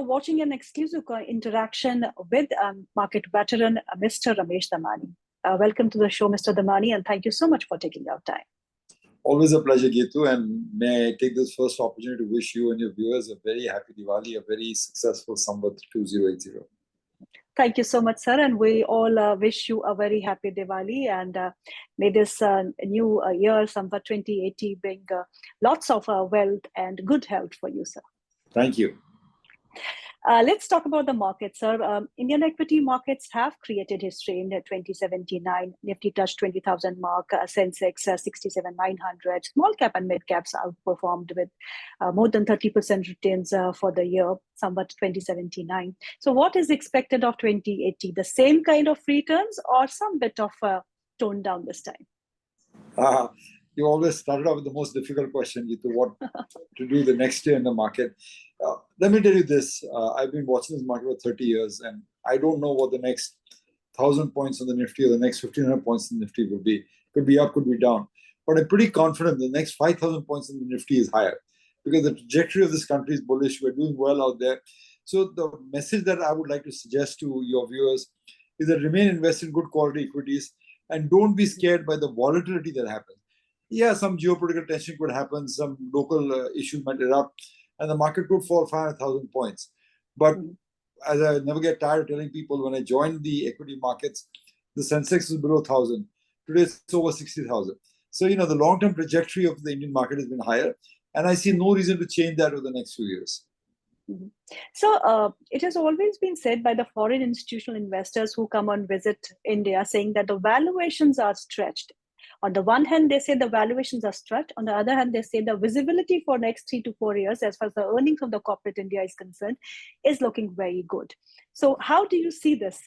you're watching an exclusive interaction with market veteran, Mr. Ramesh Damani. Welcome to the show, Mr. Damani, and thank you so much for taking our time. Always a pleasure, Geetu, and may I take this first opportunity to wish you and your viewers a very happy Diwali, a very successful Samvat 2080. Thank you so much, sir, and we all wish you a very happy Diwali, and may this new year, Samvat 2080, bring lots of wealth and good health for you, sir. Thank you. Let's talk about the market, sir. Indian equity markets have created history in 2017. Nifty touched 20,000 mark, Sensex 67,900. Small cap and mid caps outperformed with more than 30% returns for the year, somewhat 2079. So what is expected of 2080? The same kind of returns or some bit of tone down this time? You always started off with the most difficult question, Geetu, what to do the next year in the market. Let me tell you this. I've been watching this market for 30 years, and I don't know what the next 1,000 points on the Nifty or the next 1,500 points in the Nifty will be. Could be up, could be down. But I'm pretty confident the next 5,000 points in the Nifty is higher because the trajectory of this country is bullish. We're doing well out there. So the message that I would like to suggest to your viewers is that remain invested in good quality equities and don't be scared by the volatility that happens. Yeah, some geopolitical tension could happen, some local issues might erupt, and the market could fall 500,000 points. But as I never get tired of telling people, when I joined the equity markets, the Sensex was below 1,000. Today it's over 60,000. So, the long-term trajectory of the Indian market has been higher, and I see no reason to change that over the next few years. So it has always been said by the foreign institutional investors who come on visit India, saying that the valuations are stretched. On the one hand, they say the valuations are stretched. On the other hand, they say the visibility for next 3 to 4 years, as far as the earnings of the corporate India is concerned, is looking very good. So how do you see this?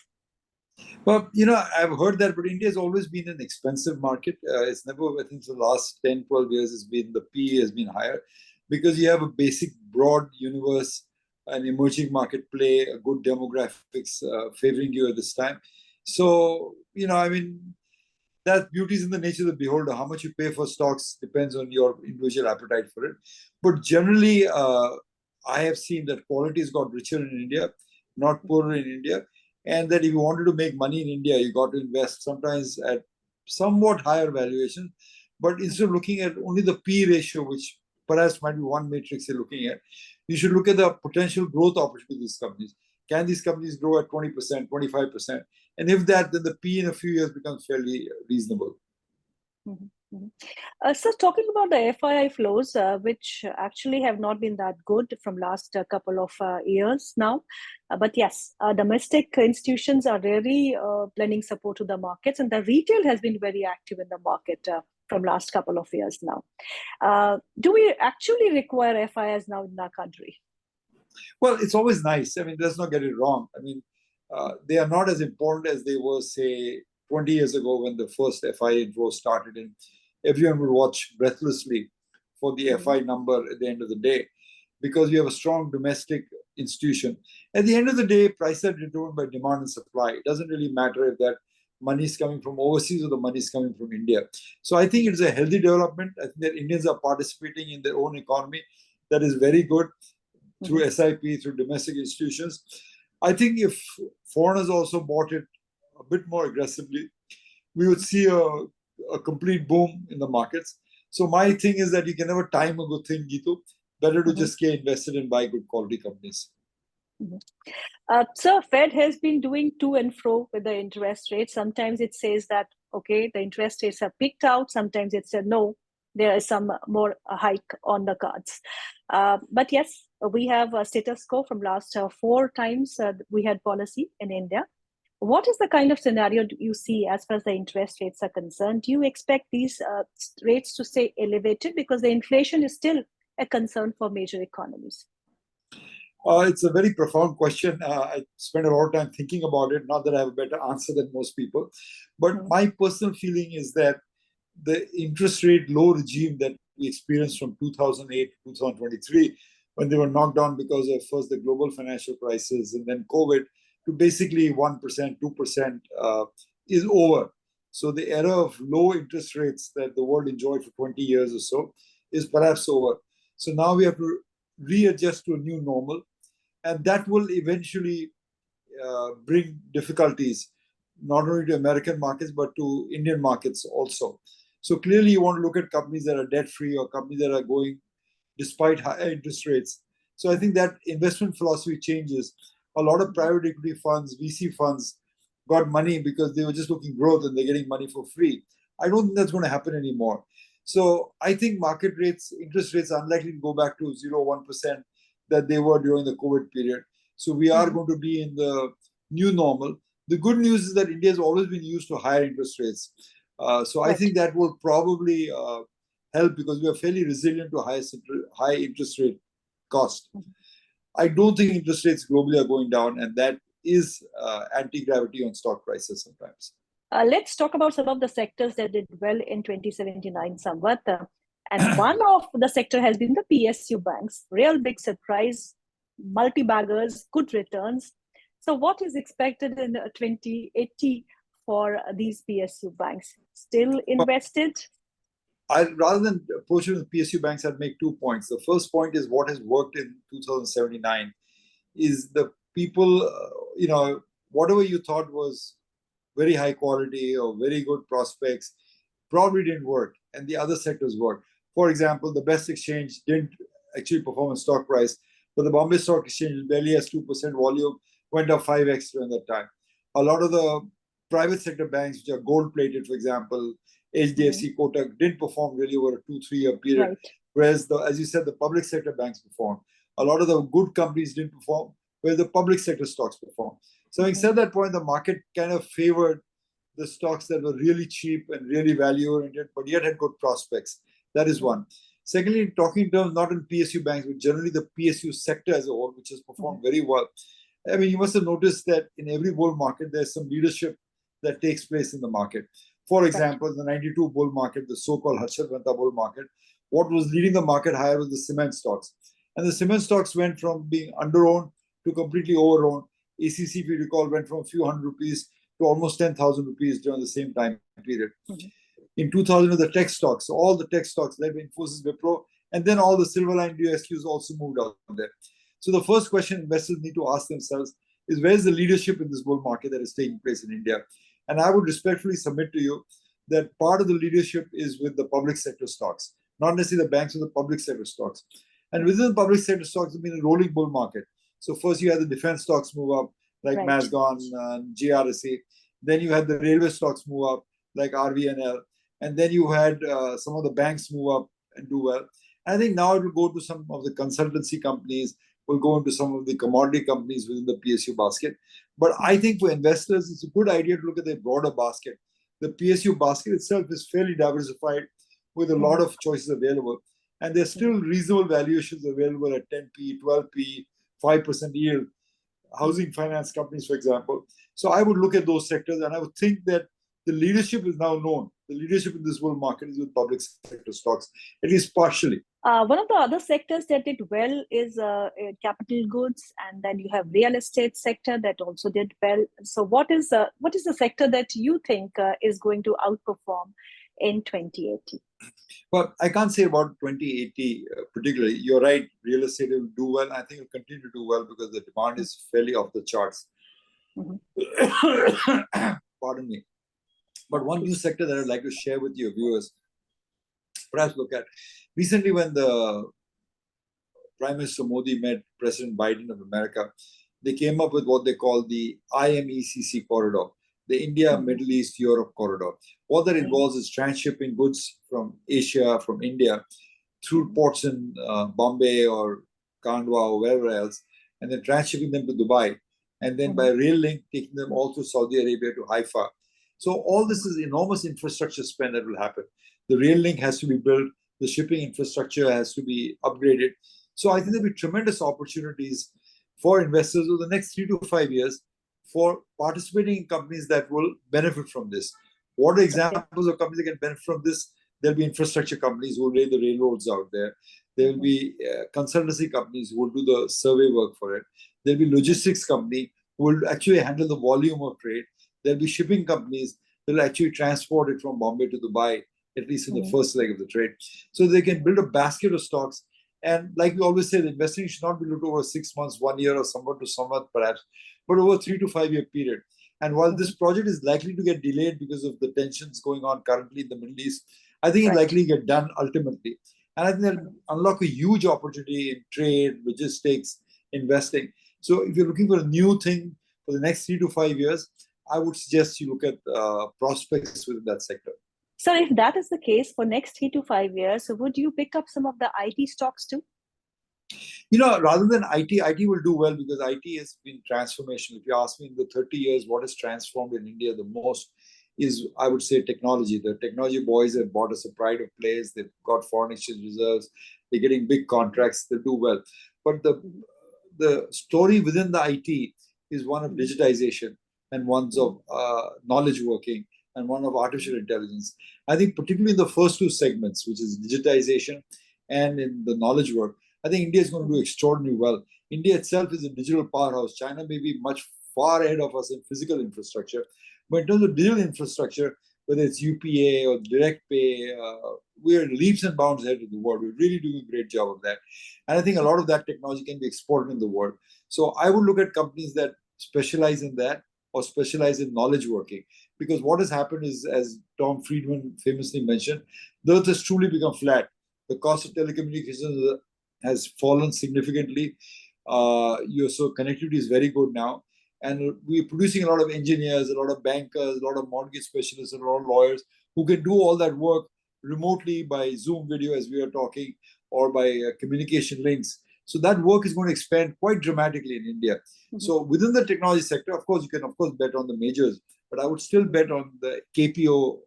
Well, I've heard that, but India has always been an expensive market. It's never, I think, for the last 10, 12 years, the PE has been higher because you have a basic broad universe, an emerging market play, a good demographics favoring you at this time. So, that beauty is in the nature of the beholder. How much you pay for stocks depends on your individual appetite for it. But generally, I have seen that quality has got richer in India, not poorer in India. And that if you wanted to make money in India, you got to invest sometimes at somewhat higher valuation. But instead of looking at only the P ratio, which perhaps might be one matrix you're looking at, you should look at the potential growth opportunity of these companies. Can these companies grow at 20%, 25%? And if that, then the P in a few years becomes fairly reasonable. So talking about the FII flows, which actually have not been that good from last couple of years now. But yes, domestic institutions are really lending support to the markets, and the retail has been very active in the market from last couple of years now. Do we actually require FIIs now in our country? Well, it's always nice. Let's not get it wrong. They are not as important as they were, say, 20 years ago when the first FI inflow started, and everyone would watch breathlessly for the FI number at the end of the day because we have a strong domestic institution. At the end of the day, prices are determined by demand and supply. It doesn't really matter if that money is coming from overseas or the money is coming from India. So I think it's a healthy development. I think that Indians are participating in their own economy. That is very good through SIP, through domestic institutions. I think if foreigners also bought it a bit more aggressively, we would see a complete boom in the markets. So my thing is that you can never time a good thing, Geetu. Better to just get invested and buy good quality companies. So Fed has been doing to and fro with the interest rates. Sometimes it says that, okay, the interest rates are peaked out. Sometimes it said, no, there is some more hike on the cards. But yes, we have a status quo from last 4 times we had policy in India. What is the kind of scenario you see as far as the interest rates are concerned? Do you expect these rates to stay elevated because the inflation is still a concern for major economies? It's a very profound question. I spend a lot of time thinking about it. Not that I have a better answer than most people. But my personal feeling is that the interest rate low regime that we experienced from 2008 to 2023, when they were knocked down because of first the global financial crisis and then COVID, to basically 1%, 2% is over. So the era of low interest rates that the world enjoyed for 20 years or so is perhaps over. So now we have to readjust to a new normal. And that will eventually bring difficulties, not only to American markets, but to Indian markets also. So clearly you want to look at companies that are debt-free or companies that are going despite higher interest rates. So I think that investment philosophy changes. A lot of private equity funds, VC funds, got money because they were just looking growth and they're getting money for free. I don't think that's going to happen anymore. So I think market rates, interest rates are unlikely to go back to 0, 1% that they were during the COVID period. So we are going to be in the new normal. The good news is that India has always been used to higher interest rates. So I think that will probably help because we are fairly resilient to high interest rate cost. I don't think interest rates globally are going down, and that is anti-gravity on stock prices sometimes. Let's talk about some of the sectors that did well in 2079, Samvat. And one of the sector has been the PSU banks. Real big surprise, multi-baggers, good returns. So what is expected in 2080 for these PSU banks? Still invested? Rather than approaching the PSU banks, I'd make 2 points. The first point is what has worked in 2079 is the people, whatever you thought was very high quality or very good prospects probably didn't work, and the other sectors worked. For example, the best exchange didn't actually perform in stock price, but the Bombay Stock Exchange barely has 2% volume, went up 5x during that time. A lot of the private sector banks, which are gold-plated, for example, HDFC, Kotak, didn't perform really over a 2-3 year period. Right. Whereas, as you said, the public sector banks performed. A lot of the good companies didn't perform, where the public sector stocks performed. So having said that point, the market kind of favored the stocks that were really cheap and really value-oriented, but yet had good prospects. That is one. Secondly, talking in terms not in PSU banks, but generally the PSU sector as a whole, which has performed very well. I mean, you must have noticed that in every bull market, there's some leadership that takes place in the market. For example, in the 92 bull market, the so-called Harshavanta bull market, what was leading the market higher was the cement stocks. And the cement stocks went from being under-owned to completely over-owned. ACC, if you recall, went from a few hundred rupees to almost 10,000 rupees during the same time period. In 2000, the tech stocks, all the tech stocks led by Infosys, Wipro, and then all the silver line DSQs also moved out there. So the first question investors need to ask themselves is, where is the leadership in this bull market that is taking place in India? And I would respectfully submit to you that part of the leadership is with the public sector stocks, not necessarily the banks, but the public sector stocks. And within the public sector stocks, it's been a rolling bull market. So first you had the defense stocks move up, like Mazgon and GRSA. Then you had the railway stocks move up, like RVNL. And then you had some of the banks move up and do well. And I think now it will go to some of the consultancy companies, will go into some of the commodity companies within the PSU basket. But I think for investors, it's a good idea to look at the broader basket. The PSU basket itself is fairly diversified with a lot of choices available. And there's still reasonable valuations available at 10p, 12p, 5% yield, housing finance companies, for example. So I would look at those sectors, and I would think that the leadership is now known. The leadership in this bull market is with public sector stocks, at least partially. One of the other sectors that did well is capital goods, and then you have real estate sector that also did well. So what is the sector that you think is going to outperform in 2080? Well, I can't say about 2080 particularly. You're right, real estate will do well. I think it will continue to do well because the demand is fairly off the charts. Pardon me. But one new sector that I'd like to share with your viewers, perhaps look at. Recently, when the Prime Minister Modi met President Biden of America, they came up with what they call the IMECC Corridor, the India, Middle East, Europe Corridor. What that involves is transshipping goods from Asia, from India, through ports in Bombay or Kandwa or wherever else, and then transshipping them to Dubai, and then by rail link, taking them all through Saudi Arabia to Haifa. So all this is enormous infrastructure spend that will happen. The rail link has to be built. The shipping infrastructure has to be upgraded. So I think there'll be tremendous opportunities for investors over the next 3 to 5 years for participating in companies that will benefit from this. What are examples of companies that can benefit from this? There'll be infrastructure companies who will lay the railroads out there. There will be consultancy companies who will do the survey work for it. There'll be logistics company who will actually handle the volume of trade. There'll be shipping companies that will actually transport it from Bombay to Dubai, at least in the first leg of the trade. So they can build a basket of stocks. And like we always say, the investing should not be looked over 6 months, 1 year, or somewhat to somewhat perhaps, but over 3 to 5 year period. And while this project is likely to get delayed because of the tensions going on currently in the Middle East, I think it's likely to get done ultimately. And I think that unlock a huge opportunity in trade, logistics, investing. So if you're looking for a new thing for the next 3 to 5 years, I would suggest you look at prospects within that sector. So if that is the case for next 3 to 5 years, would you pick up some of the IT stocks too? Rather than IT will do well because IT has been transformational. If you ask me in the 30 years, what has transformed in India the most is, I would say, technology. The technology boys have bought us a pride of place. They've got foreign exchange reserves. They're getting big contracts. They do well. But the story within the IT is one of digitization and one's of knowledge working and one of artificial intelligence. I think particularly in the first two segments, which is digitization and in the knowledge work, I think India is going to do extraordinarily well. India itself is a digital powerhouse. China may be much far ahead of us in physical infrastructure. But in terms of digital infrastructure, whether it's UPA or direct pay, we are leaps and bounds ahead of the world. We're really doing a great job of that. And I think a lot of that technology can be exported in the world. So I would look at companies that specialize in that or specialize in knowledge working. Because what has happened is, as Tom Friedman famously mentioned, the earth has truly become flat. The cost of telecommunications has fallen significantly. So connectivity is very good now. And we're producing a lot of engineers, a lot of bankers, a lot of mortgage specialists, and a lot of lawyers who can do all that work remotely by Zoom video as we are talking or by communication links. So that work is going to expand quite dramatically in India. So within the technology sector, of course, you can, of course, bet on the majors, but I would still bet on the KPO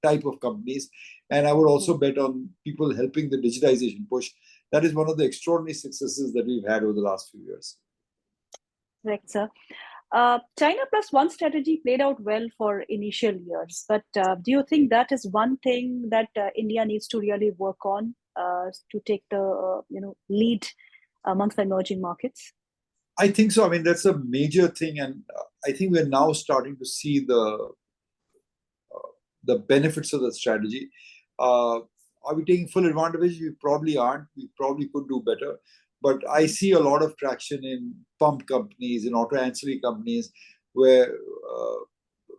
type of companies. And I would also bet on people helping the digitization push. That is one of the extraordinary successes that we've had over the last few years. Correct, sir. China plus one strategy played out well for initial years, but do you think that is one thing that India needs to really work on to take the lead amongst the emerging markets? I think so. I mean, that's a major thing, and I think we're now starting to see the benefits of the strategy. Are we taking full advantage? We probably aren't. We probably could do better. But I see a lot of traction in pump companies, in auto ancillary companies, where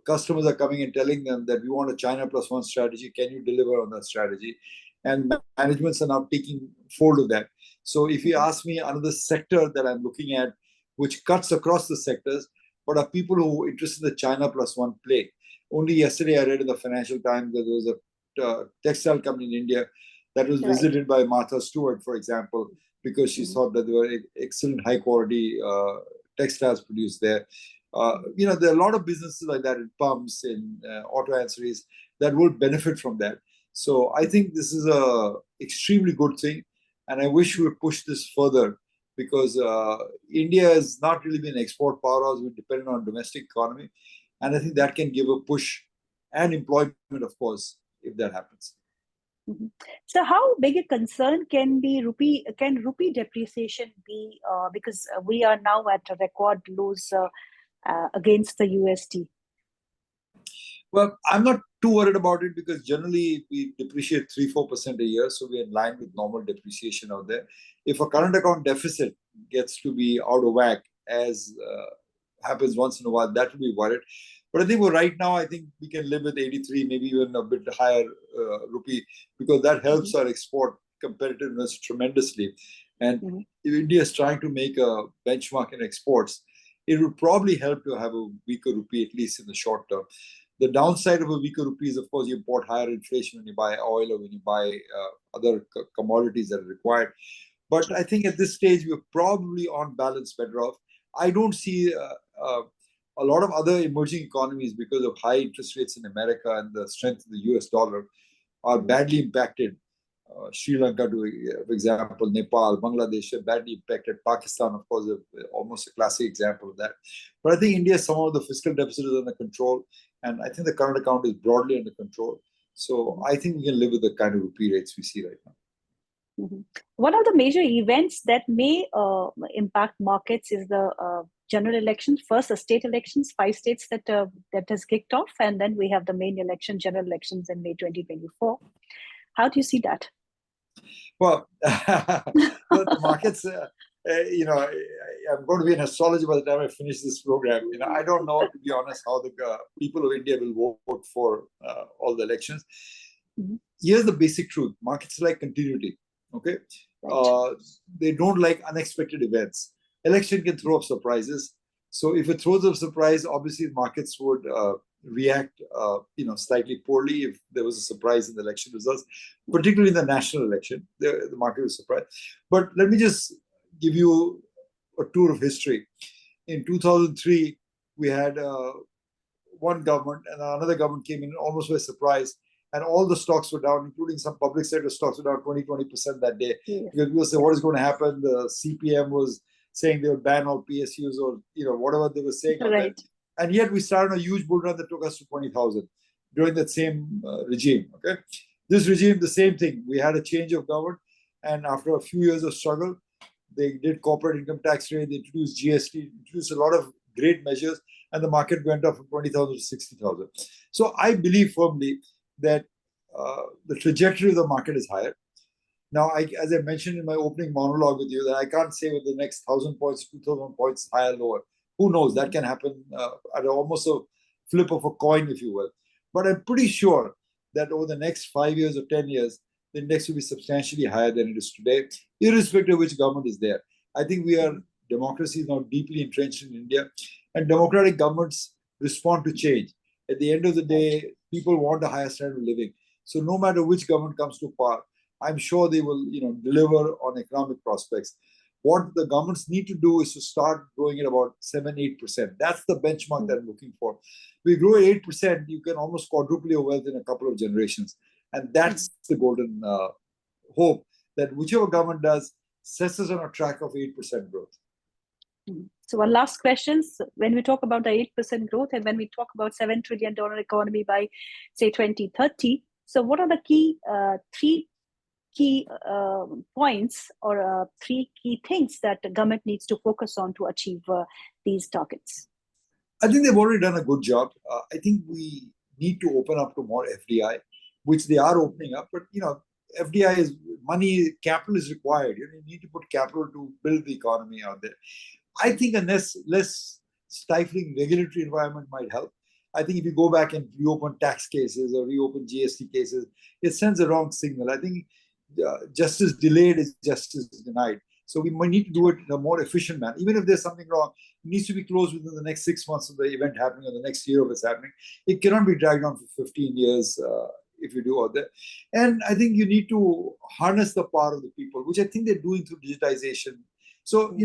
customers are coming and telling them that we want a China plus one strategy. Can you deliver on that strategy? And managements are now taking hold of that. So if you ask me another sector that I'm looking at, which cuts across the sectors, but are people who are interested in the China plus one play. Only yesterday I read in the Financial Times that there was a textile company in India that was visited by Martha Stewart, for example, because she thought that there were excellent high quality textiles produced there. There are a lot of businesses like that in pumps, in auto ancillaries that will benefit from that. So I think this is a extremely good thing, and I wish we would push this further because India has not really been an export powerhouse. We're dependent on domestic economy, and I think that can give a push and employment, of course, if that happens. So how big a concern can rupee depreciation be? Because we are now at a record lows against the USD. Well, I'm not too worried about it because generally we depreciate 3-4% a year, so we're in line with normal depreciation out there. If a current account deficit gets to be out of whack, as happens once in a while, that will be worried. But I think right now, I think we can live with 83, maybe even a bit higher rupee, because that helps our export competitiveness tremendously. And if India is trying to make a benchmark in exports, it would probably help to have a weaker rupee, at least in the short term. The downside of a weaker rupee is, of course, you import higher inflation when you buy oil or when you buy other commodities that are required. But I think at this stage, we're probably on balance better off. I don't see a lot of other emerging economies, because of high interest rates in America and the strength of the US dollar, are badly impacted. Sri Lanka, for example, Nepal, Bangladesh are badly impacted. Pakistan, of course, is almost a classic example of that. But I think India, some of the fiscal deficit is under control, and I think the current account is broadly under control. So I think we can live with the kind of rupee rates we see right now. One of the major events that may impact markets is the general elections. First, the state elections, 5 states that has kicked off, and then we have the main election, general elections in May 2024. How do you see that? Well, the markets, I'm going to be an astrologer by the time I finish this program. I don't know, to be honest, how the people of India will vote for all the elections. Mm-hmm. Here's the basic truth. Markets like continuity, okay? Right. They don't like unexpected events. Election can throw up surprises. So if it throws up surprise, obviously markets would react, slightly poorly if there was a surprise in the election results, particularly in the national election. The market was surprised. But let me just give you a tour of history. In 2003, we had one government, and another government came in almost by surprise, and all the stocks were down, including some public sector stocks were down 20% that day. Yeah. Because people say, what is going to happen? The CPM was saying they would ban all PSUs or whatever they were saying. Right. And yet we started a huge bull run that took us to 20,000 during that same regime. Okay, this regime, the same thing. We had a change of government, and after a few years of struggle, they did corporate income tax rate, they introduced GST, introduced a lot of great measures, and the market went up from 20,000 to 60,000. So I believe firmly that the trajectory of the market is higher. Now, as I mentioned in my opening monologue with you, that I can't say with the next 1,000 points, 2,000 points, higher, lower. Who knows? That can happen at almost a flip of a coin, if you will. But I'm pretty sure that over the next 5 years or 10 years, the index will be substantially higher than it is today, irrespective of which government is there. I think democracy is now deeply entrenched in India, and democratic governments respond to change. At the end of the day, people want a higher standard of living. So no matter which government comes to power, I'm sure they will, deliver on economic prospects. What the governments need to do is to start growing at about 7-8%. That's the benchmark that I'm looking for. If we grow at 8%, you can almost quadruple your wealth in a couple of generations. And that's the golden hope that whichever government does sets us on a track of 8% growth. So one last question. When we talk about the 8% growth and when we talk about $7 trillion economy by, say, 2030, so what are the three key points or three key things that the government needs to focus on to achieve these targets? I think they've already done a good job. I think we need to open up to more FDI, which they are opening up. But, FDI is money, capital is required. You need to put capital to build the economy out there. I think a less stifling regulatory environment might help. I think if you go back and reopen tax cases or reopen GST cases, it sends a wrong signal. I think justice delayed is justice denied. So we might need to do it in a more efficient manner. Even if there's something wrong, it needs to be closed within the next 6 months of the event happening or the next year of it's happening. It cannot be dragged on for 15 years if you do all that. And I think you need to harness the power of the people, which I think they're doing through digitization. So,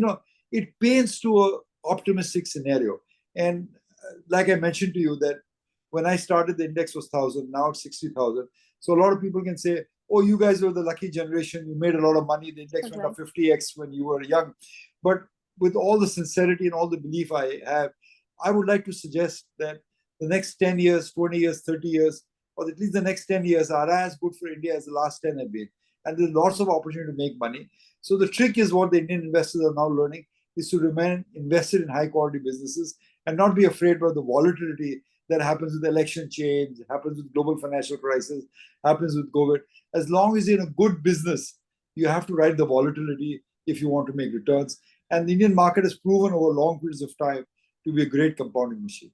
it paints to an optimistic scenario. And like I mentioned to you that when I started, the index was 1,000, now it's 60,000. So a lot of people can say, oh, you guys were the lucky generation. You made a lot of money. The index went up 50x when you were young. But with all the sincerity and all the belief I have, I would like to suggest that the next 10 years, 20 years, 30 years, or at least the next 10 years are as good for India as the last 10 have been. And there's lots of opportunity to make money. So the trick is what the Indian investors are now learning is to remain invested in high quality businesses and not be afraid about the volatility that happens with election change, happens with global financial crisis, happens with COVID. As long as you're in a good business, you have to ride the volatility if you want to make returns. And the Indian market has proven over long periods of time to be a great compounding machine.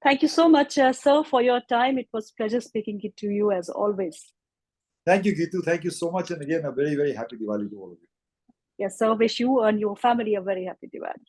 Thank you so much, sir, for your time. It was a pleasure speaking to you as always. Thank you, Geetu. Thank you so much. And again, a very, very happy Diwali to all of you. Yes, sir. Wish you and your family a very happy Diwali.